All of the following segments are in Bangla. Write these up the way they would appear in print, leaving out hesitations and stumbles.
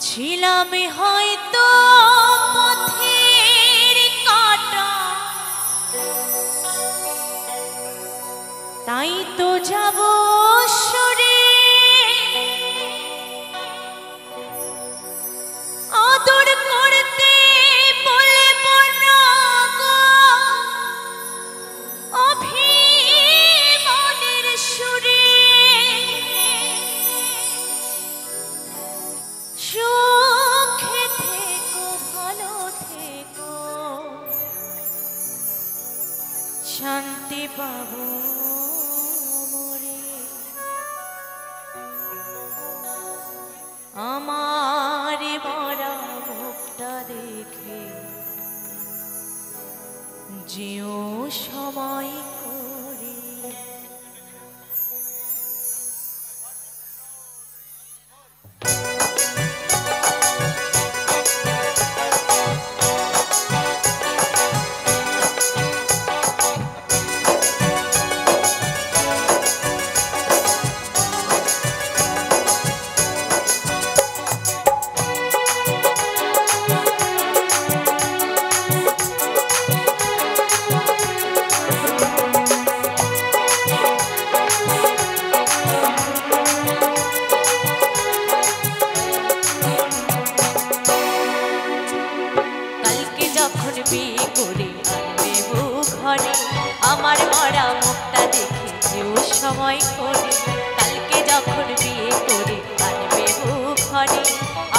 ছিলাম হয়তো পথের কাঁটা, তাই তো যাব সরে আদর করতে বলব না গো অভিমানের সুরে। সুখে থেকো ভালো থেকো শান্তি পাবো মরে। আমার মরা মুখটা দেখে যেও সময় করে। বিয়ে করে আনবে বউ ঘরে, আমার মরা মুখটা দেখে যেও সময় করে। কালকে যখন বিয়ে করে আনবে বউ ঘরে,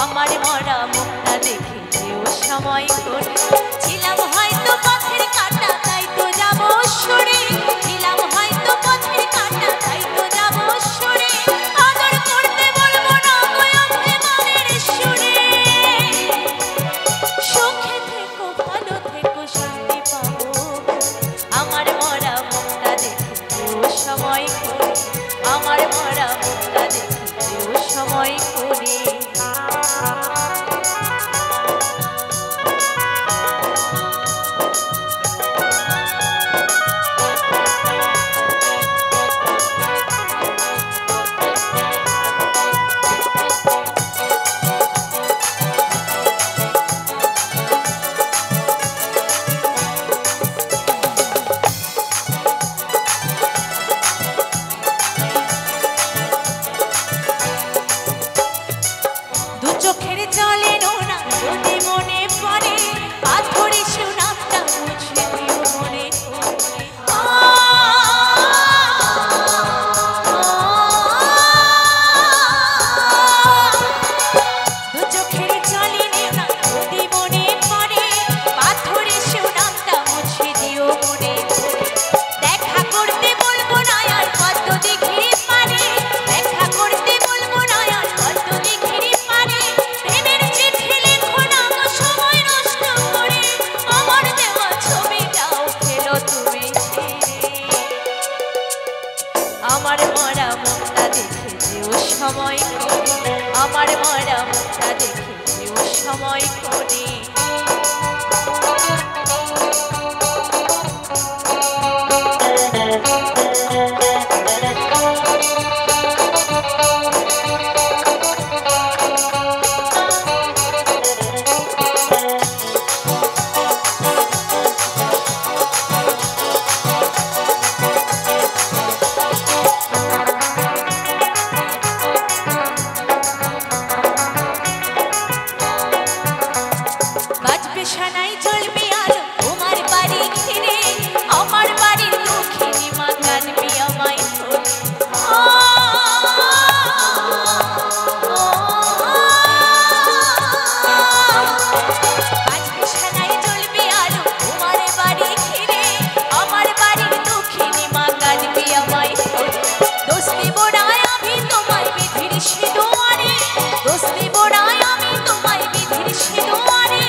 আমার মরা মুখটা দেখে যেও সময় করে। ছিলাম হয়তো পথের কাঁটা, তাই তো যাব সরে। ছিলাম হয়তো পথের কাঁটা, তাই তো যাব সরে আদর করতে বলবো না গো অভিমানের সুরে। সুখে থেকো ভালো থেকো শান্তি পাবো, আমার মরা মুখটা দেখে যেও সময় করে। আমার মরা মুখটা দেখে যেও সময় করে। চোখের জলে নোনা যদি মনে পড়ে, আজ ধরে সুনামটা মুছে দিও মনে করে। দু চোখের জলে নোনা যদি মনে পড়ে, আজ ধরে সুনামটা মুছে দিও মনে করে। দেখা করতে বলবো না আর কত দিঘির পারে, দেখা করতে বলবো না আর কত দিঘির পারে। প্রেমের চিঠি লেখো না গো সময় নষ্ট করে, আমার দেওয়া ছবিটাও ফেলো তুমি ছেড়ে। আমার মরা মুখটা দেখে যেও সময় করে, আমার মরা মুখটা দেখে যেও সময় করে। বাজবে সানাই জ্বলবে আলো তোমার বাড়ি ঘিরে, আমার বাড়ির দক্ষিণী মা কাঁদবে আমায় ধরে। বাজবে সানাই জ্বলবে আলো তোমার বাড়ি ঘিরে, আমার বাড়ির দক্ষিণী মা কাঁদবে আমায় ধরে। দোষ দেব না আমি তোমায় বিধির সিঁদুরে, দোষ দেব না আমি তোমায় বিধির সিঁদুরে।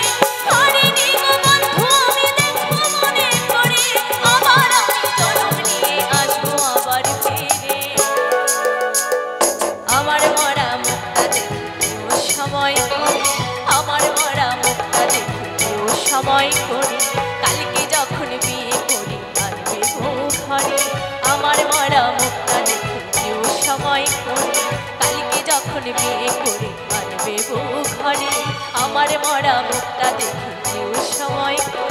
হরিণী গো বন্ধু আমি দেখবো মনে করে, আবার আমি জন্ম নিয়ে আসবো আবার ফিরে। আমার মরা মুখটা দেখে যেও সময় করে, আমার মরা মুখটা দেখে যেও সময় করে। কালকে যখন বিয়ে করে আনবে বউ ঘরে, আমার মরা মুখটা দেখে যেও সময় করে। কালকে যখন বিয়ে করে আনবে ঘরে আমার মরা মুখটা দেখে যেও সময় করে।